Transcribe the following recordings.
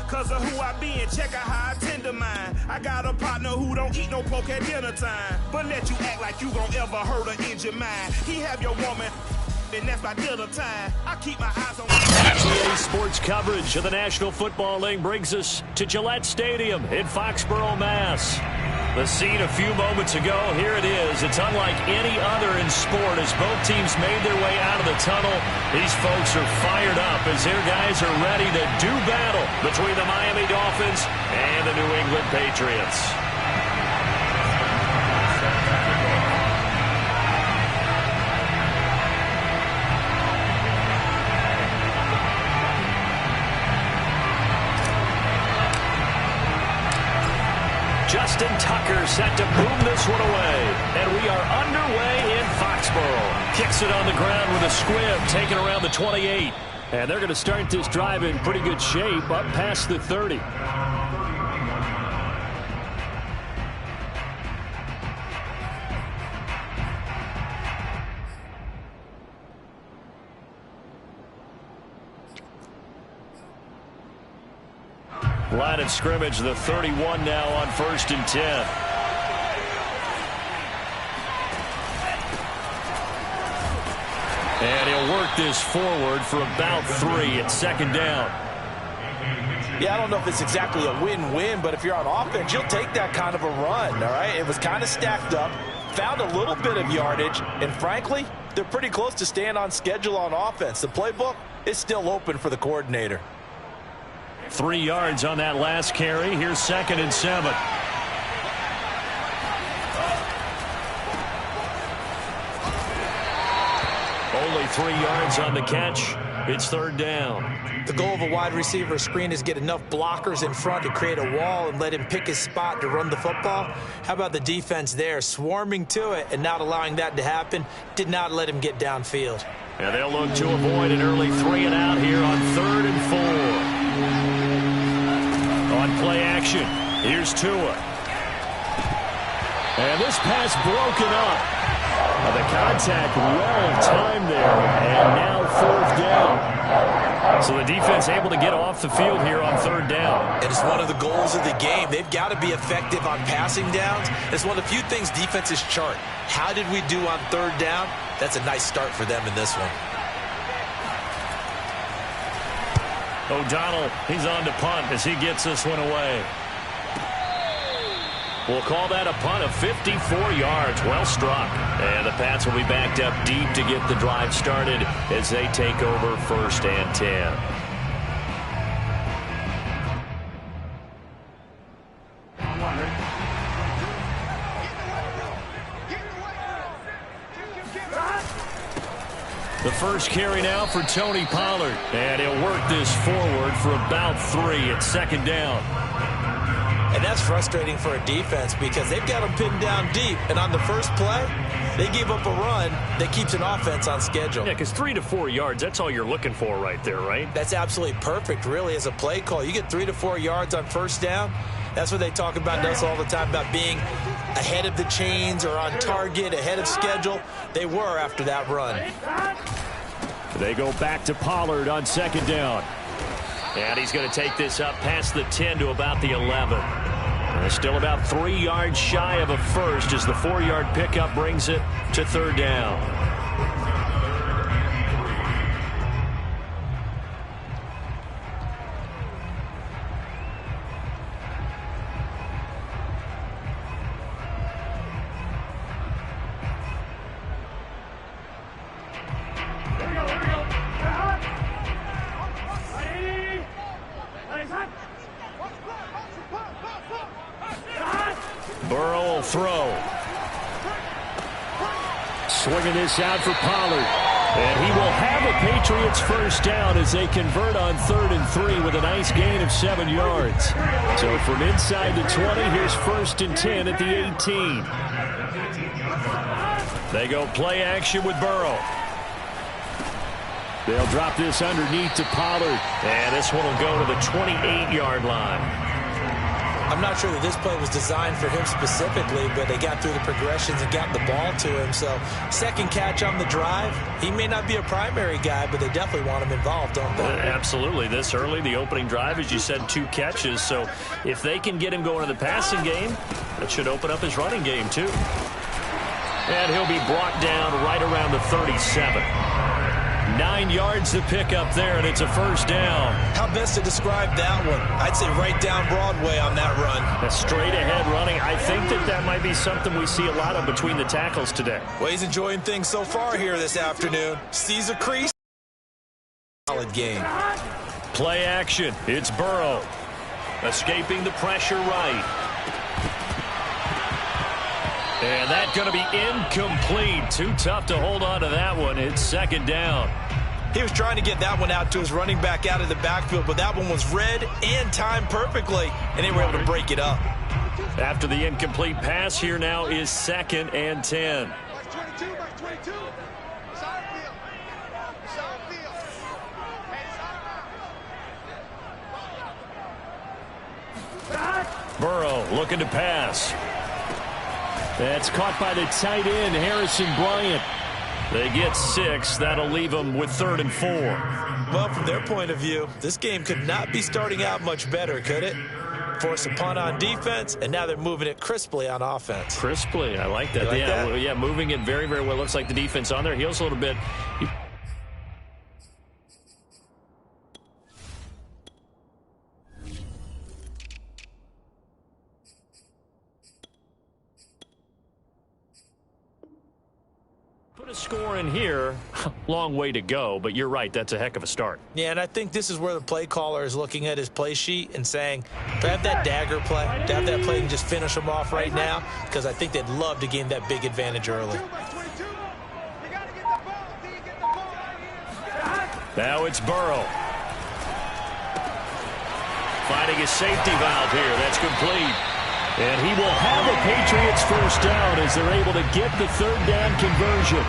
Cause of who I be and check out how I tend to mine. I got a partner who don't eat no pork at dinner time, but let you act like you gon' ever hurt or injure mine. He have your woman, and that's by dinner time. I keep my eyes on PGA Sports coverage of the National Football League brings us to Gillette Stadium in Foxborough, Mass. The scene a few moments ago, here it is. It's unlike any other in sport as both teams made their way out of the tunnel. These folks are fired up as their guys are ready to do battle between the Miami Dolphins and the New England Patriots. Justin Tucker set to boom this one away. And we are underway in Foxborough. Kicks it on the ground with a squib, taken around the 28. And they're going to start this drive in pretty good shape, up past the 30. Line of scrimmage, the 31 now on 1st and 10. And he'll work this forward for about 3 at 2nd down. Yeah, I don't know if it's exactly a win-win, but if you're on offense, you'll take that kind of a run, all right? It was kind of stacked up, found a little bit of yardage, and frankly, they're pretty close to staying on schedule on offense. The playbook is still open for the coordinator. 3 yards on that last carry. Here's 2nd and 7. Only 3 yards on the catch. It's 3rd down. The goal of a wide receiver screen is get enough blockers in front to create a wall and let him pick his spot to run the football. How about the defense there, swarming to it and not allowing that to happen? Did not let him get downfield. And they'll look to avoid an early 3 and out here on 3rd and 4. On play action, here's Tua. And this pass broken up. The contact well timed there, and now 4th down. So the defense able to get off the field here on 3rd down. It is one of the goals of the game. They've got to be effective on passing downs. It's one of the few things defenses chart. How did we do on 3rd down? That's a nice start for them in this one. O'Donnell, he's on to punt as he gets this one away. We'll call that a punt of 54 yards. Well struck. And the Pats will be backed up deep to get the drive started as they take over 1st and 10. The first carry now for Tony Pollard. And he'll work this forward for about 3 at 2nd down. And that's frustrating for a defense because they've got them pinned down deep. And on the first play, they give up a run that keeps an offense on schedule. Yeah, because 3 to 4 yards, that's all you're looking for right there, right? That's absolutely perfect, really, as a play call. You get 3 to 4 yards on 1st down. That's what they talk about us all the time, about being ahead of the chains or on target, ahead of schedule. They were after that run. They go back to Pollard on 2nd down. And he's going to take this up past the 10 to about the 11. And still about 3 yards shy of a first as the 4-yard pickup brings it to 3rd down. Burrow will throw. Swinging this out for Pollard. And he will have a Patriots first down as they convert on 3rd and 3 with a nice gain of 7 yards. So from inside the 20, here's 1st and 10 at the 18. They go play action with Burrow. They'll drop this underneath to Pollard. And this one will go to the 28-yard line. I'm not sure that this play was designed for him specifically, but they got through the progressions and got the ball to him. So second catch on the drive. He may not be a primary guy, but they definitely want him involved, don't they? Absolutely. This early, the opening drive, as you said, 2 catches. So if they can get him going in the passing game, that should open up his running game too. And he'll be brought down right around the 37. 9 yards to pick up there, and it's a first down. How best to describe that one? I'd say right down Broadway on that run. A straight-ahead running. I think that might be something we see a lot of between the tackles today. Well, he's enjoying things so far here this afternoon. Sees a crease. Solid game. Play action. It's Burrow. Escaping the pressure right. And that's going to be incomplete. Too tough to hold on to that one. It's second down. He was trying to get that one out to his running back out of the backfield, but that one was read and timed perfectly, and they were able to break it up. After the incomplete pass, here now is 2nd and 10. Burrow looking to pass. That's caught by the tight end, Harrison Bryant. They get 6. That'll leave them with 3rd and 4. Well, from their point of view, this game could not be starting out much better, could it? Force a punt on defense, and now they're moving it crisply on offense. Crisply, I like that. Like that? Yeah, moving it very, very well. Looks like the defense on their heels a little bit. A score in here, long way to go, but you're right, that's a heck of a start. Yeah, and I think this is where the play caller is looking at his play sheet and saying, to have that dagger play, to have that play and just finish them off right now, because I think they'd love to gain that big advantage early. Now it's Burrow. Finding a safety valve here, that's complete. And he will have a Patriots first down as they're able to get the 3rd down conversion.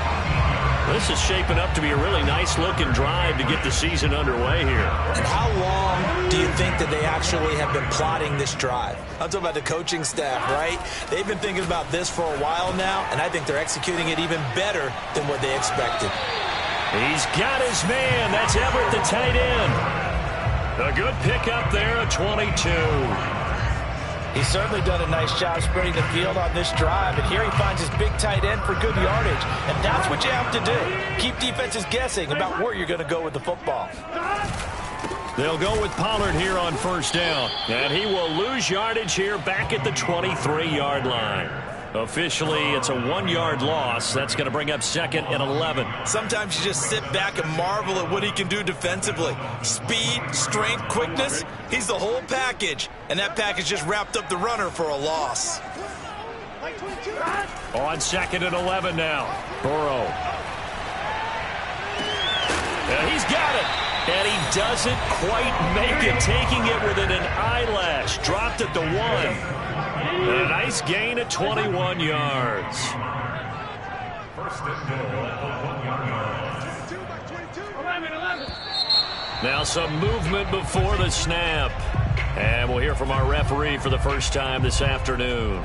This is shaping up to be a really nice-looking drive to get the season underway here. And how long do you think that they actually have been plotting this drive? I'm talking about the coaching staff, right? They've been thinking about this for a while now, and I think they're executing it even better than what they expected. He's got his man. That's Everett, the tight end. A good pickup there at 22. He's certainly done a nice job spreading the field on this drive, and here he finds his big tight end for good yardage, and that's what you have to do. Keep defenses guessing about where you're going to go with the football. They'll go with Pollard here on first down, and he will lose yardage here back at the 23-yard line. Officially, it's a 1-yard loss. That's going to bring up 2nd and 11. Sometimes you just sit back and marvel at what he can do defensively. Speed, strength, quickness, he's the whole package. And that package just wrapped up the runner for a loss. On 2nd and 11 now. Burrow. And he's got it. And he doesn't quite make it, taking it within an eyelash. Dropped at the 1. A nice gain at 21 yards. First and goal at the 1-yard line. Now some movement before the snap. And we'll hear from our referee for the first time this afternoon.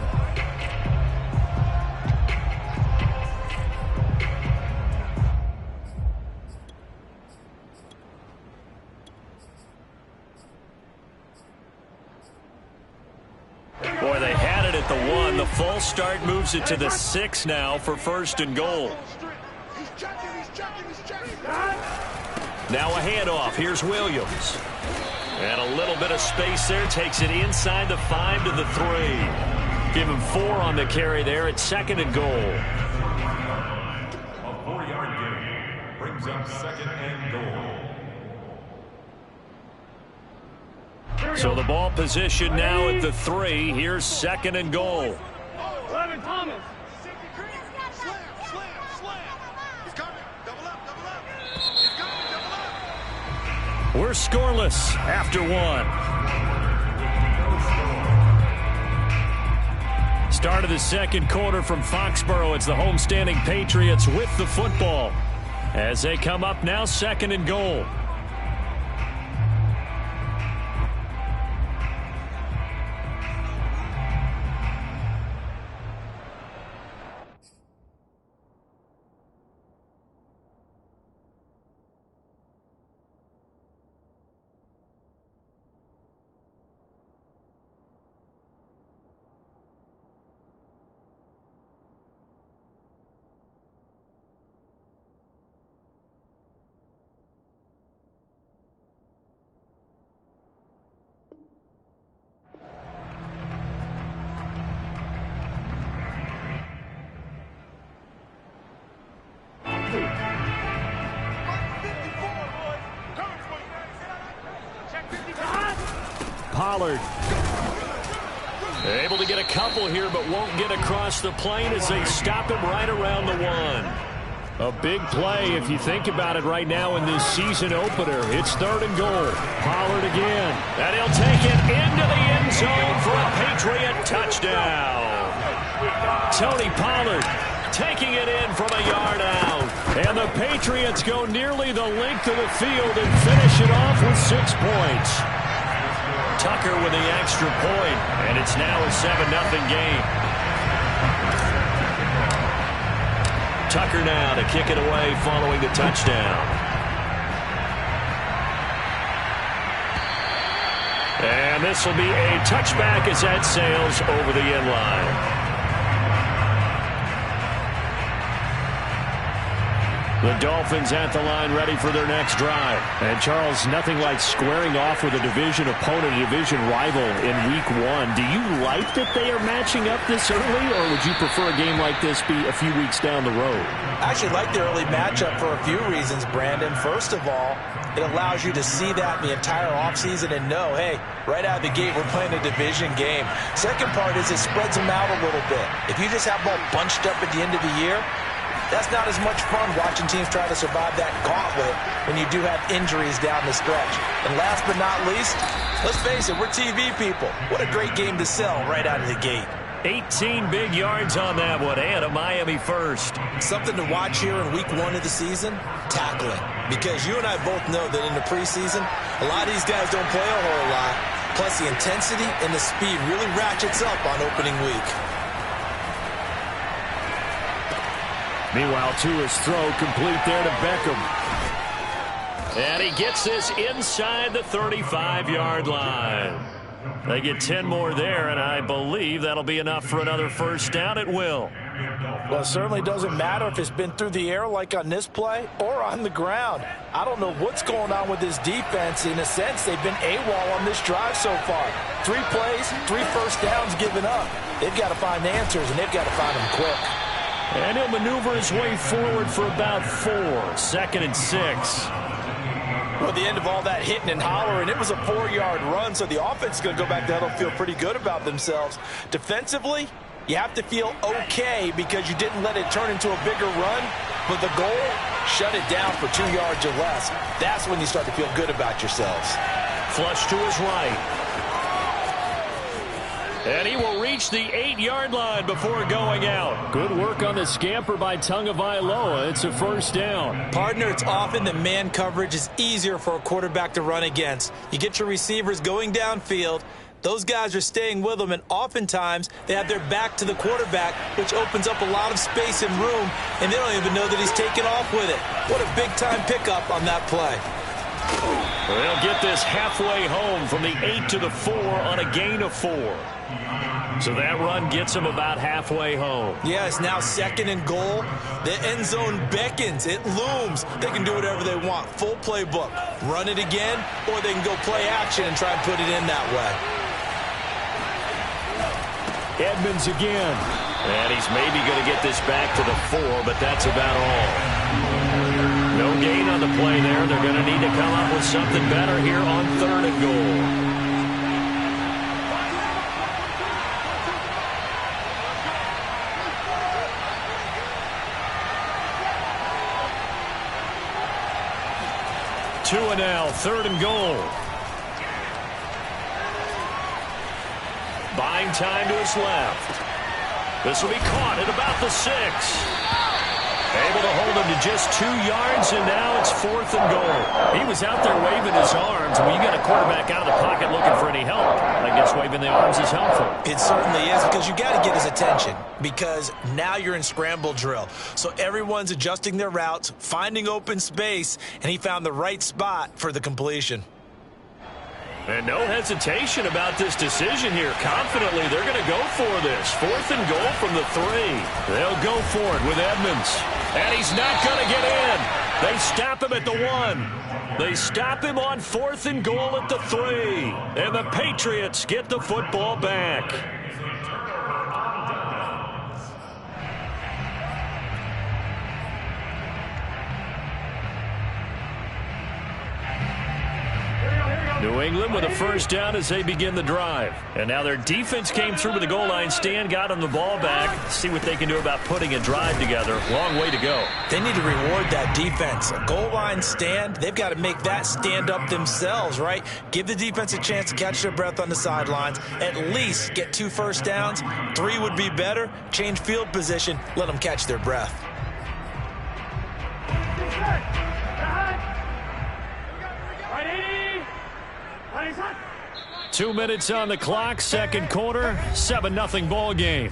Boy, they had it at the 1. The false start moves it to the 6 now for 1st and goal. Now a handoff. Here's Williams. And a little bit of space there. Takes it inside the 5 to the 3. Give him 4 on the carry there at 2nd and goal. A 4-yard gain brings up 2nd and goal. So the ball position now at the 3. Here's 2nd and goal. 11 Thomas. We're scoreless after 1. Start of the 2nd quarter from Foxborough. It's the homestanding Patriots with the football as they come up now 2nd and goal. Pollard. Able to get a couple here, but won't get across the plane as they stop him right around the 1. A big play if you think about it right now in this season opener. It's 3rd and goal. Pollard again. And he'll take it into the end zone for a Patriot touchdown. Tony Pollard taking it in from a yard out. And the Patriots go nearly the length of the field and finish it off with 6 points. Tucker with the extra point, and it's now a 7-0 game. Tucker now to kick it away following the touchdown. And this will be a touchback as that sails over the end line. The Dolphins at the line ready for their next drive. And, Charles, nothing like squaring off with a division opponent, a division rival in Week 1. Do you like that they are matching up this early, or would you prefer a game like this be a few weeks down the road? I actually like the early matchup for a few reasons, Brandon. First of all, it allows you to see that the entire offseason and know, hey, right out of the gate, we're playing a division game. Second part is it spreads them out a little bit. If you just have them all bunched up at the end of the year, that's not as much fun watching teams try to survive that gauntlet when you do have injuries down the stretch. And last but not least, let's face it, we're TV people. What a great game to sell right out of the gate. 18 big yards on that one, and a Miami first. Something to watch here in Week 1 of the season, tackling. Because you and I both know that in the preseason, a lot of these guys don't play a whole lot. Plus the intensity and the speed really ratchets up on opening week. Meanwhile, Tua's throw complete there to Beckham. And he gets this inside the 35-yard line. They get 10 more there, and I believe that'll be enough for another first down. It will. Well, it certainly doesn't matter if it's been through the air like on this play or on the ground. I don't know what's going on with this defense. In a sense, they've been AWOL on this drive so far. 3 plays, 3 first downs given up. They've got to find answers, and they've got to find them quick. And he'll maneuver his way forward for about 4. 2nd and 6. Well, at the end of all that hitting and hollering, it was a 4-yard run, so the offense is going to go back there and feel pretty good about themselves. Defensively, you have to feel okay because you didn't let it turn into a bigger run, but the goal, shut it down for 2 yards or less. That's when you start to feel good about yourselves. Flush to his right. And he will reach the 8-yard line before going out. Good work on the scamper by Tagovailoa. It's a first down. Partner, it's often that man coverage is easier for a quarterback to run against. You get your receivers going downfield. Those guys are staying with them, and oftentimes they have their back to the quarterback, which opens up a lot of space and room, and they don't even know that he's taken off with it. What a big-time pickup on that play. They'll get this halfway home from the 8 to the 4 on a gain of 4. So that run gets them about halfway home. Yeah, it's now 2nd and goal. The end zone beckons. It looms. They can do whatever they want. Full playbook. Run it again, or they can go play action and try and put it in that way. Edmonds again. And he's maybe going to get this back to the 4, but that's about all. No gain on the play there. They're going to need to come up with something better here on 3rd and goal. Tua now, 3rd and goal. Buying time to his left. This will be caught at about the 6. Able to hold him to just 2 yards, and now it's 4th and goal. He was out there waving his arms. When you got a quarterback out of the pocket looking for any help, I guess waving the arms is helpful. It certainly is, because you got to get his attention, because now you're in scramble drill. So everyone's adjusting their routes, finding open space, and he found the right spot for the completion. And no hesitation about this decision here. Confidently, they're going to go for this. 4th and goal from the 3. They'll go for it with Edmonds. And he's not going to get in. They stop him at the 1. They stop him on 4th and goal at the 3. And the Patriots get the football back. New England with a first down as they begin the drive. And now their defense came through with the goal line stand, got them the ball back. See what they can do about putting a drive together. Long way to go. They need to reward that defense. A goal line stand, they've got to make that stand up themselves, right? Give the defense a chance to catch their breath on the sidelines. At least get 2 first downs. 3 would be better. Change field position. Let them catch their breath. 2 minutes on the clock, second quarter, 7-0 ball game.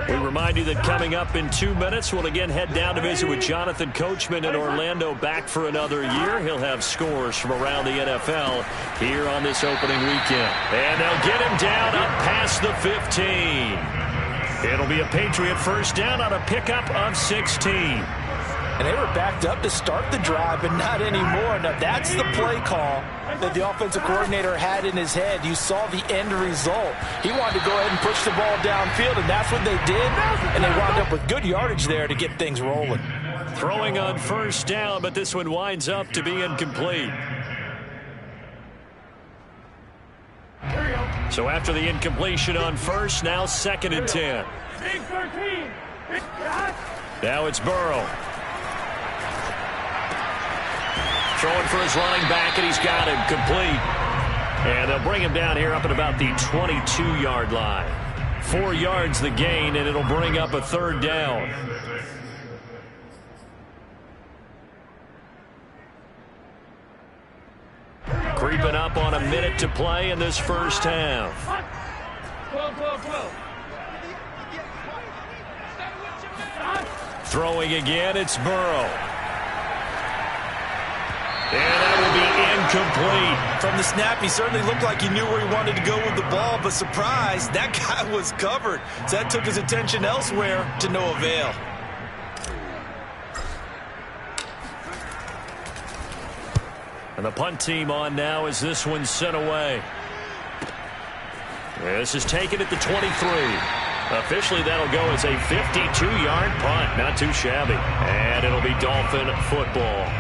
We remind you that coming up in 2 minutes, we'll again head down to visit with Jonathan Coachman in Orlando, back for another year. He'll have scores from around the NFL here on this opening weekend. And they'll get him down up past the 15. It'll be a Patriot first down on a pickup of 16. And they were backed up to start the drive, but not anymore. Now, that's the play call that the offensive coordinator had in his head. You saw the end result. He wanted to go ahead and push the ball downfield, and that's what they did. And they wound up with good yardage there to get things rolling. Throwing on first down, but this one winds up to be incomplete. So after the incompletion on first, now 2nd and 10. Now it's Burrow. Throwing for his running back, and he's got him complete. And they'll bring him down here up at about the 22-yard line. 4 yards the gain, and it'll bring up a third down. Creeping up on a minute to play in this first half. Throwing again, it's Burrow. And that will be incomplete. From the snap, he certainly looked like he knew where he wanted to go with the ball, but surprise, that guy was covered. So that took his attention elsewhere to no avail. And the punt team on now as this one's sent away. This is taken at the 23. Officially, that'll go as a 52-yard punt. Not too shabby. And it'll be Dolphin football.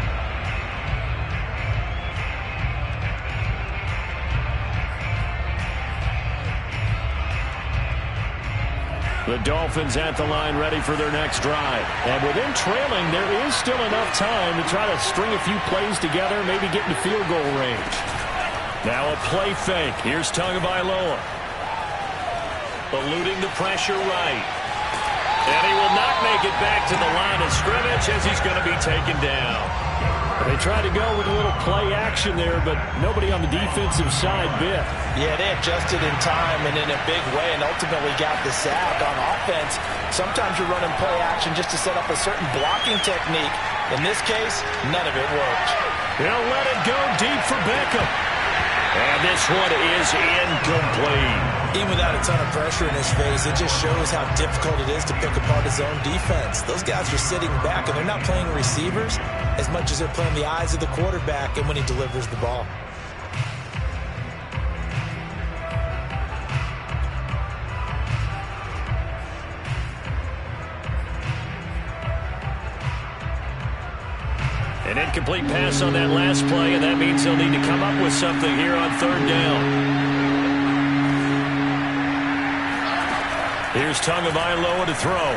The Dolphins at the line ready for their next drive. And within trailing, there is still enough time to try to string a few plays together, maybe get into field goal range. Now a play fake. Here's Tagovailoa. Eluding the pressure right. And he will not make it back to the line of scrimmage as he's going to be taken down. They tried to go with a little play action there, but nobody on the defensive side bit. Yeah, they adjusted in time and in a big way and ultimately got the sack. On offense, sometimes you're running play action just to set up a certain blocking technique. In this case, none of it worked. They'll let it go deep for Beckham. And this one is incomplete. Even without a ton of pressure in his face, it just shows how difficult it is to pick apart his own defense. Those guys are sitting back, and they're not playing receivers as much as they're playing the eyes of the quarterback and when he delivers the ball. An incomplete pass on that last play, and that means they'll need to come up with something here on third down. Here's Tagovailoa to throw.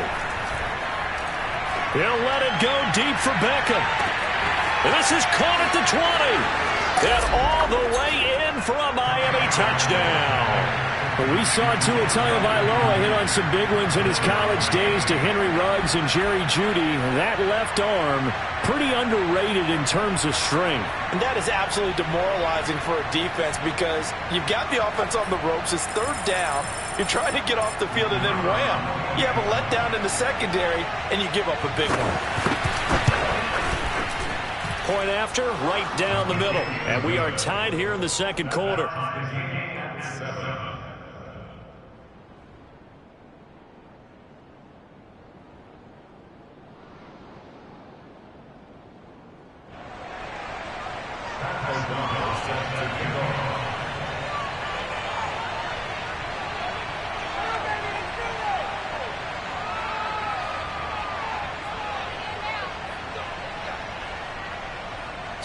He'll let it go deep for Beckham. And this is caught at the 20. And all the way in for a Miami touchdown. But we saw Tua Tagovailoa hit on some big ones in his college days to Henry Ruggs and Jerry Jeudy. That left arm, pretty underrated in terms of strength. And that is absolutely demoralizing for a defense because you've got the offense on the ropes. It's third down. You're trying to get off the field, and then wham, you have a letdown in the secondary, and you give up a big one. Point after, right down the middle. And we are tied here in the second quarter.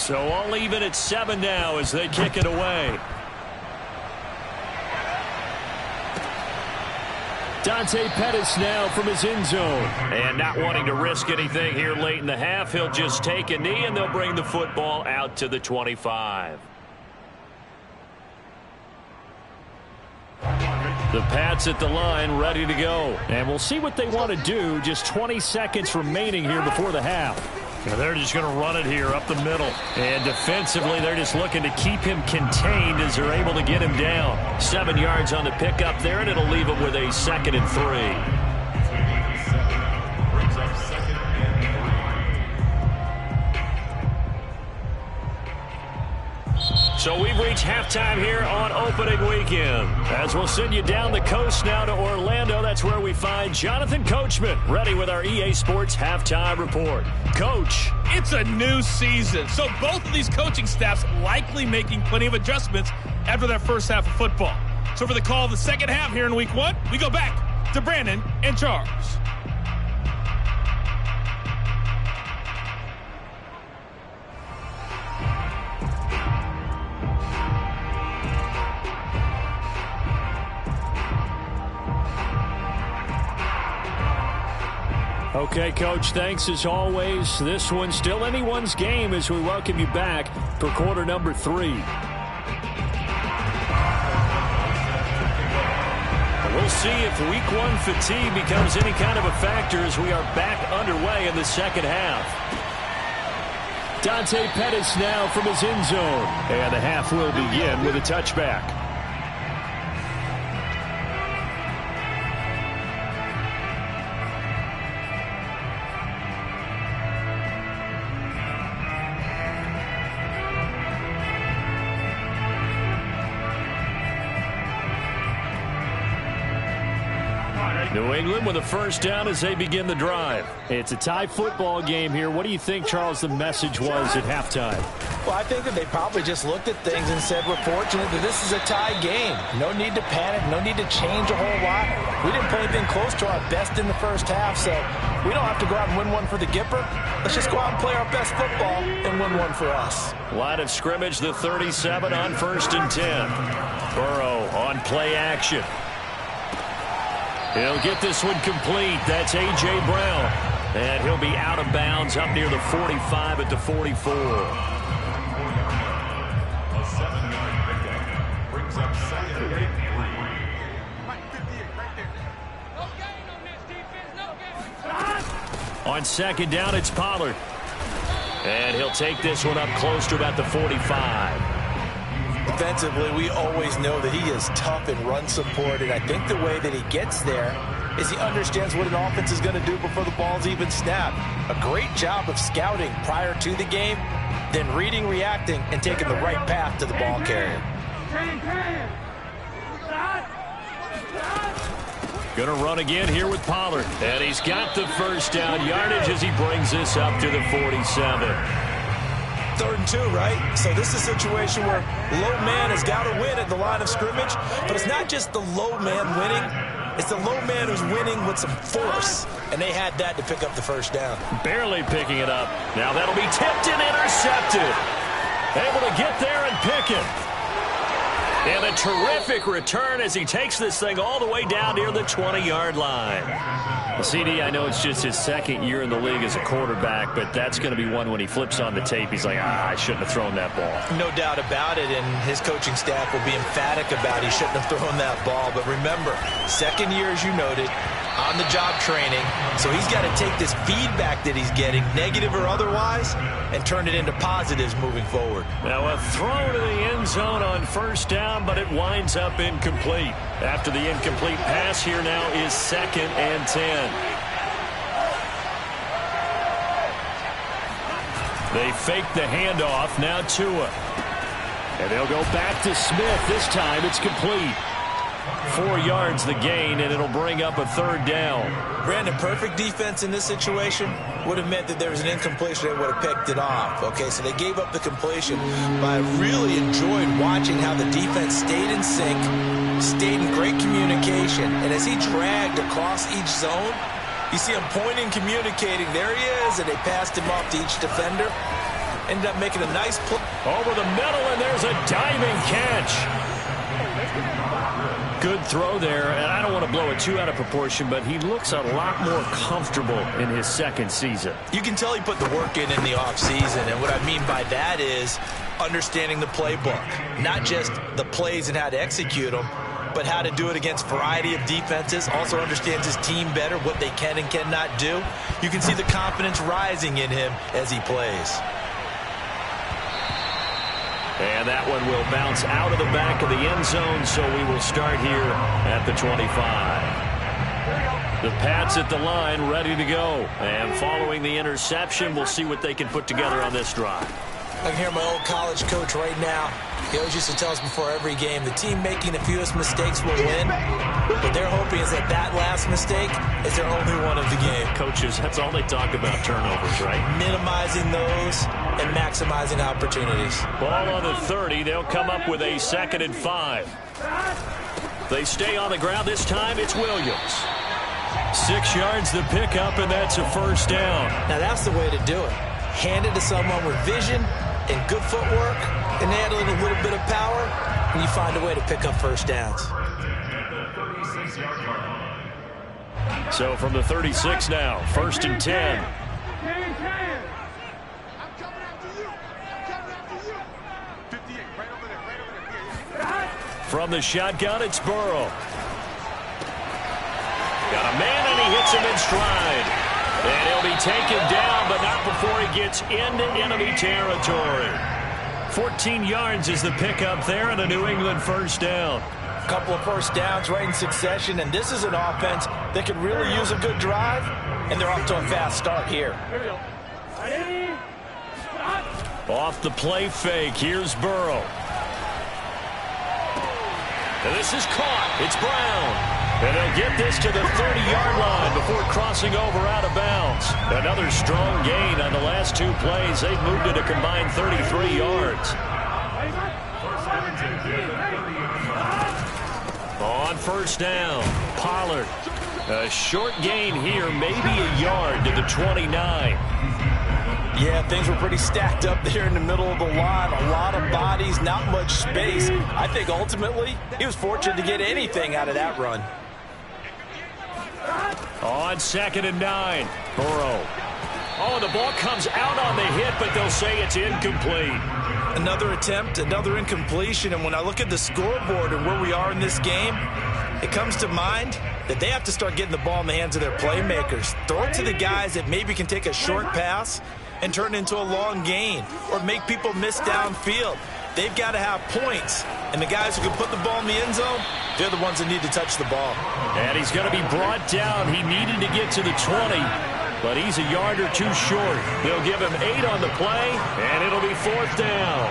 So all even at 7 now as they kick it away. Dante Pettis now from his end zone. And not wanting to risk anything here late in the half, he'll just take a knee and they'll bring the football out to the 25. The Pats at the line ready to go. And we'll see what they want to do. Just 20 seconds remaining here before the half. And they're just going to run it here up the middle. And defensively, they're just looking to keep him contained as they're able to get him down. 7 yards on the pickup there, and it'll leave him with a 2nd and 3. So we've reached halftime here on opening weekend. As we'll send you down the coast now to Orlando, that's where we find Jonathan Coachman, ready with our EA Sports Halftime Report. Coach. It's a new season, so both of these coaching staffs likely making plenty of adjustments after that first half of football. So for the call of the second half here in week 1, we go back to Brandon and Charles. Okay, Coach, thanks as always. This one's still anyone's game as we welcome you back for quarter number 3. We'll see if week 1 fatigue becomes any kind of a factor as we are back underway in the second half. Dante Pettis now from his end zone. And the half will begin with a touchback. New England with a first down as they begin the drive. It's a tie football game here. What do you think, Charles, the message was at halftime? Well, I think that they probably just looked at things and said, we're fortunate that this is a tie game. No need to panic. No need to change a whole lot. We didn't play anything close to our best in the first half, so we don't have to go out and win one for the Gipper. Let's just go out and play our best football and win one for us. Line of scrimmage, the 37 on 1st and 10. Burrow on play action. He'll get this one complete. That's A.J. Brown. And he'll be out of bounds up near the 45 at the 44. A 7-yard pickup brings up 2nd and 3. On 2nd down, it's Pollard. And he'll take this one up close to about the 45. Defensively, we always know that he is tough in run support, and I think the way that he gets there is he understands what an offense is going to do before the ball's even snapped. A great job of scouting prior to the game, then reading, reacting, and taking the right path to the ball carrier. Going to run again here with Pollard. And he's got the first down yardage as he brings this up to the 47. 3rd and 2, right? So this is a situation where low man has got to win at the line of scrimmage, but it's not just the low man winning. It's the low man who's winning with some force, and they had that to pick up the first down. Barely picking it up. Now that'll be tipped and intercepted. Able to get there and pick it. And a terrific return as he takes this thing all the way down near the 20-yard line. Well, CD, I know it's just his 2nd year in the league as a quarterback, but that's going to be one when he flips on the tape. He's like, I shouldn't have thrown that ball. No doubt about it, and his coaching staff will be emphatic about he shouldn't have thrown that ball. But remember, 2nd year, as you noted, on-the-job training. So he's got to take this feedback that he's getting, negative or otherwise, and turn it into positives moving forward. Now a throw to the end zone on 1st down, but it winds up incomplete. After the incomplete pass, here now is 2nd and 10. They fake the handoff, now Tua. And they'll go back to Smith. This time it's complete. 4 yards the gain, and it'll bring up a 3rd down. Brandon, perfect defense in this situation would have meant that there was an incompletion. They would have picked it off. Okay, so they gave up the completion, but I really enjoyed watching how the defense stayed in sync, stayed in great communication, and as he dragged across each zone, you see him pointing, communicating. There he is, and they passed him off to each defender. Ended up making a nice play. Over the middle, and there's a diving catch. Good throw there, and I don't want to blow it too out of proportion, but he looks a lot more comfortable in his second season. You can tell he put the work in the offseason, and what I mean by that is understanding the playbook. Not just the plays and how to execute them, but how to do it against a variety of defenses. Also understands his team better, what they can and cannot do. You can see the confidence rising in him as he plays. And that one will bounce out of the back of the end zone, so we will start here at the 25. The Pats at the line, ready to go. And following the interception, we'll see what they can put together on this drive. I can hear my old college coach right now. He always used to tell us before every game, the team making the fewest mistakes will win. What they're hoping is that that last mistake is their only one of the game. Coaches, that's all they talk about, turnovers, right? Minimizing those and maximizing opportunities. Ball on the 30. They'll come up with a 2nd and 5. They stay on the ground. This time it's Williams. 6 yards the pickup, and that's a first down. Now that's the way to do it. Hand it to someone with vision and good footwork, and add a little bit of power, and you find a way to pick up first downs. So from the 36 now, 1st and 10. From the shotgun, it's Burrow. Got a man, and he hits him in stride. And he'll be taken down, but not before he gets into enemy territory. 14 yards is the pickup there, and a New England first down. A couple of first downs right in succession, and this is an offense that could really use a good drive, and they're off to a fast start here. Off the play fake, here's Burrow. And this is caught. It's Brown. And they'll get this to the 30-yard line before crossing over out of bounds. Another strong gain on the last 2 plays. They've moved it a combined 33 yards. On first down, Pollard. A short gain here, maybe a yard to the 29. Yeah, things were pretty stacked up there in the middle of the line. A lot of bodies, not much space. I think ultimately he was fortunate to get anything out of that run. On 2nd and 9, Burrow. Oh, the ball comes out on the hit, but they'll say it's incomplete. Another attempt, another incompletion, and when I look at the scoreboard and where we are in this game, it comes to mind that they have to start getting the ball in the hands of their playmakers. Throw it to the guys that maybe can take a short pass and turn it into a long gain or make people miss downfield. They've got to have points, and the guys who can put the ball in the end zone, they're the ones that need to touch the ball. And he's going to be brought down. He needed to get to the 20, but he's a yard or 2 short. They'll give him 8 on the play, and it'll be 4th down.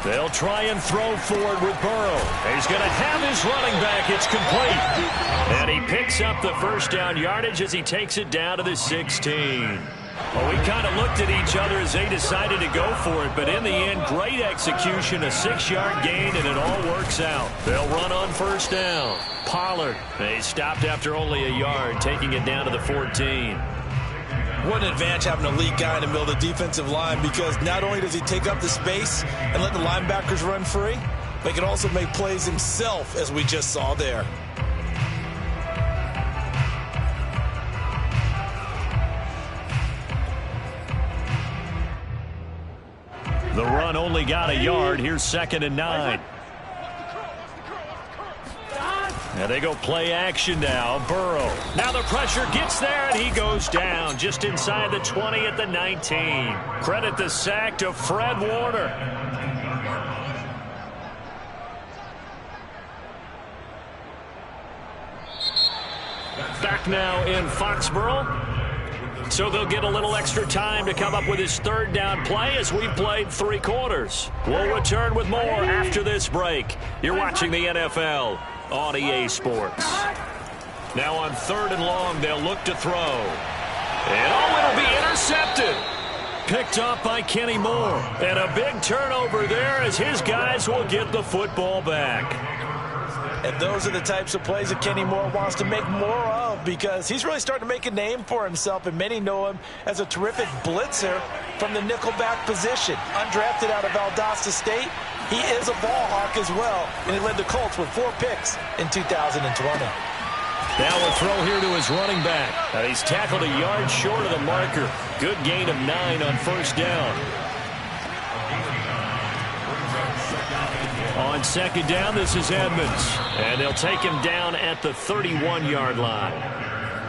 They'll try and throw forward with Burrow. He's going to have his running back. It's complete. And he picks up the first down yardage as he takes it down to the 16. Well, we kind of looked at each other as they decided to go for it, but in the end, great execution, a 6-yard gain, and it all works out. They'll run on first down. Pollard, they stopped after only a yard, taking it down to the 14. What an advantage having a elite guy in the middle of the defensive line, because not only does he take up the space and let the linebackers run free, but he can also make plays himself, as we just saw there. The run only got a yard. Here's 2nd and 9. Now they go play action now. Burrow. Now the pressure gets there, and he goes down just inside the 20 at the 19. Credit the sack to Fred Warner. Back now in Foxborough. So they'll get a little extra time to come up with his 3rd down play as we've played 3 quarters. We'll return with more after this break. You're watching the NFL on EA Sports. Now on 3rd and long, they'll look to throw. And it'll be intercepted. Picked off by Kenny Moore. And a big turnover there as his guys will get the football back. And those are the types of plays that Kenny Moore wants to make more of, because he's really starting to make a name for himself, and many know him as a terrific blitzer from the nickelback position. Undrafted out of Valdosta State, he is a ball hawk as well, and he led the Colts with 4 picks in 2020. Now a throw here to his running back. And he's tackled a yard short of the marker. Good gain of 9 on first down. On second down, this is Edmonds. And they'll take him down at the 31-yard line.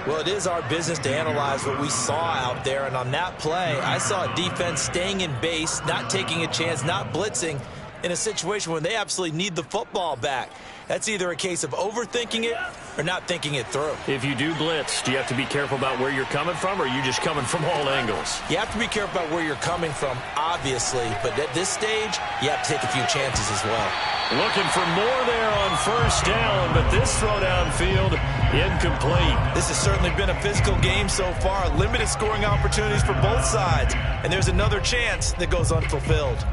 Well, it is our business to analyze what we saw out there. And on that play, I saw a defense staying in base, not taking a chance, not blitzing in a situation when they absolutely need the football back. That's either a case of overthinking it or not thinking it through. If you do blitz, do you have to be careful about where you're coming from, or are you just coming from all angles? You have to be careful about where you're coming from, obviously. But at this stage, you have to take a few chances as well. Looking for more there on first down, but this throw downfield incomplete. This has certainly been a physical game so far. Limited scoring opportunities for both sides. And there's another chance that goes unfulfilled.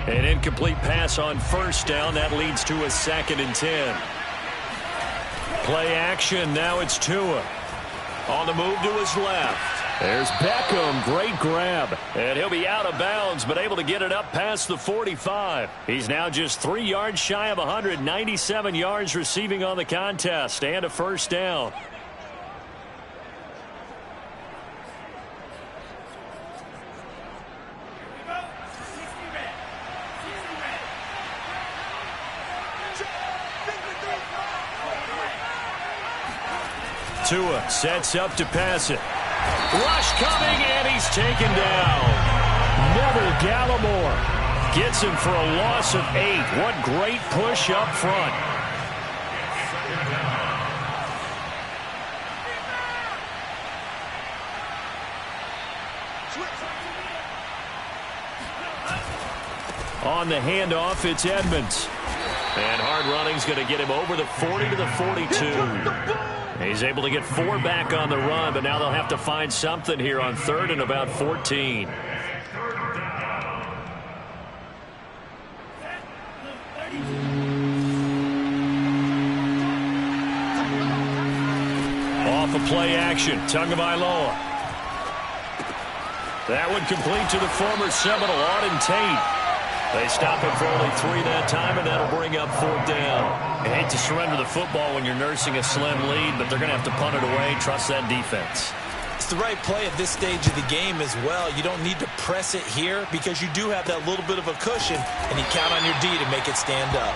An incomplete pass on first down. That leads to a 2nd and 10. Play action. Now it's Tua. On the move to his left. There's Beckham. Great grab. And he'll be out of bounds, but able to get it up past the 45. He's now just 3 yards shy of 197 yards receiving on the contest, and a first down. Tua sets up to pass it. Rush coming, and he's taken down. Neville Gallimore gets him for a loss of 8. What great push up front. On the handoff, it's Edmonds. And hard running's going to get him over the 40 to the 42. He's able to get 4 back on the run, but now they'll have to find something here on 3rd and about 14. Off of play action, Tagovailoa. That one complete to the former Seminole, Auden Tate. They stop him for only 3 that time, and that'll bring up 4th down. You hate to surrender the football when you're nursing a slim lead, but they're going to have to punt it away. Trust that defense. It's the right play at this stage of the game as well. You don't need to press it here because you do have that little bit of a cushion, and you count on your D to make it stand up.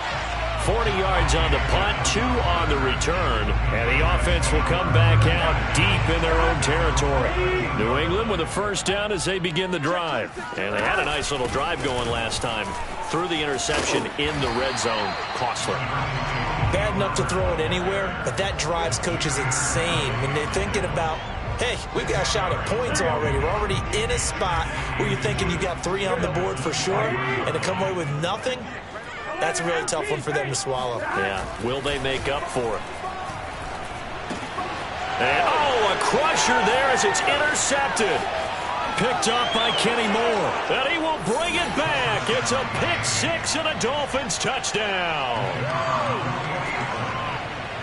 40 yards on the punt, 2 on the return, and the offense will come back out deep in their own territory. New England with a first down as they begin the drive. And they had a nice little drive going last time. Threw the interception in the red zone. Costly. Bad enough to throw it anywhere, but that drives coaches insane when they're thinking about, hey, we've got a shot at points already. We're already in a spot where you're thinking you got 3 on the board for sure, and to come away with nothing, that's a really tough one for them to swallow. Yeah. Will they make up for it? And, oh, a crusher there as it's intercepted. Picked up by Kenny Moore. And he will bring it back. It's a pick 6 and a Dolphins touchdown.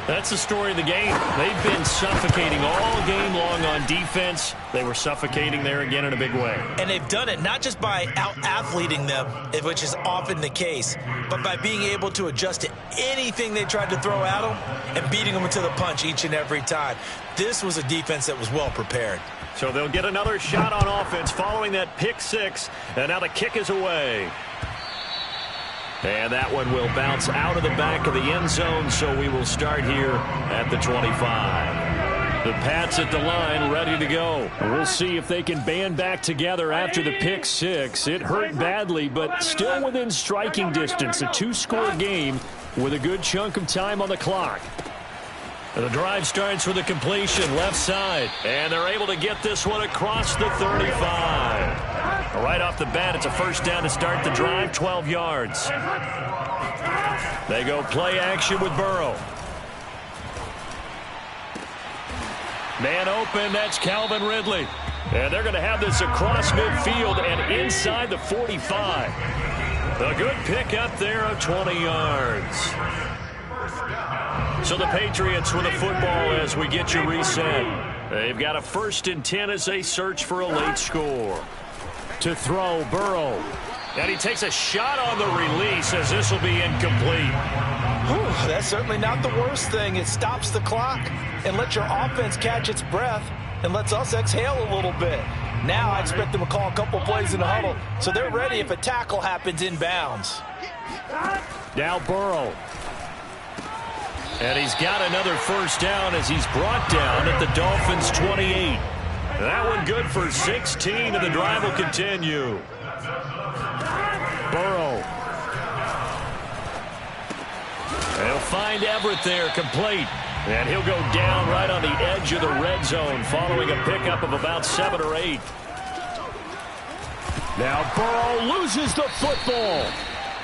That's the story of the game. They've been suffocating all game long on defense. They were suffocating there again in a big way. And they've done it not just by out-athleting them, which is often the case, but by being able to adjust to anything they tried to throw at them and beating them to the punch each and every time. This was a defense that was well prepared. So they'll get another shot on offense following that pick 6, and now the kick is away. And that one will bounce out of the back of the end zone, so we will start here at the 25. The Pats at the line, ready to go. We'll see if they can band back together after the pick 6. It hurt badly, but still within striking distance. A 2-score game with a good chunk of time on the clock. The drive starts with a completion left side, and they're able to get this one across the 35. Right off the bat, it's a first down to start the drive, 12 yards. They go play action with Burrow. Man open, that's Calvin Ridley. And they're going to have this across midfield and inside the 45. A good pickup there of 20 yards. So the Patriots with the football as we get you reset. They've got a 1st and 10 as they search for a late score. To throw, Burrow. And he takes a shot on the release as this will be incomplete. Whew, that's certainly not the worst thing. It stops the clock and lets your offense catch its breath and lets us exhale a little bit. Now I expect them to call a couple plays in the huddle so they're ready if a tackle happens inbounds. Now Burrow. And he's got another 1st down as he's brought down at the Dolphins' 28. That one good for 16, and the drive will continue. Burrow. They'll find Everett there, complete. And he'll go down right on the edge of the red zone following a pickup of about 7 or 8. Now Burrow loses the football.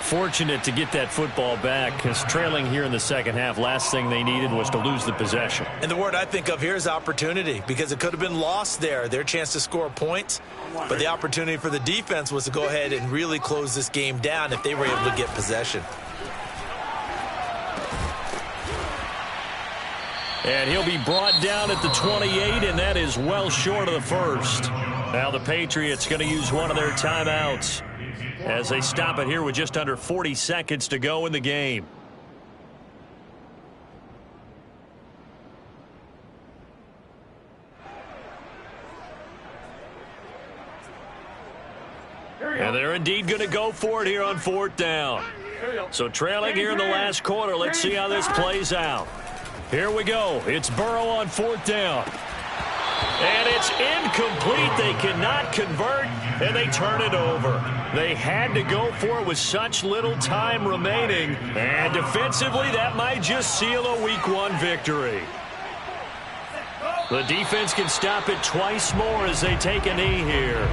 Fortunate to get that football back because trailing here in the second half, last thing they needed was to lose the possession. And the word I think of here is opportunity because it could have been lost there, their chance to score points. But the opportunity for the defense was to go ahead and really close this game down if they were able to get possession. And he'll be brought down at the 28, and that is well short of the 1st. Now the Patriots going to use one of their timeouts as they stop it here with just under 40 seconds to go in the game. And they're indeed going to go for it here on 4th down. So trailing here in the last quarter, let's see how this plays out. Here we go. It's Burrow on 4th down. And it's incomplete. They cannot convert, and they turn it over. They had to go for it with such little time remaining. And defensively, that might just seal a Week 1 victory. The defense can stop it twice more as they take a knee here.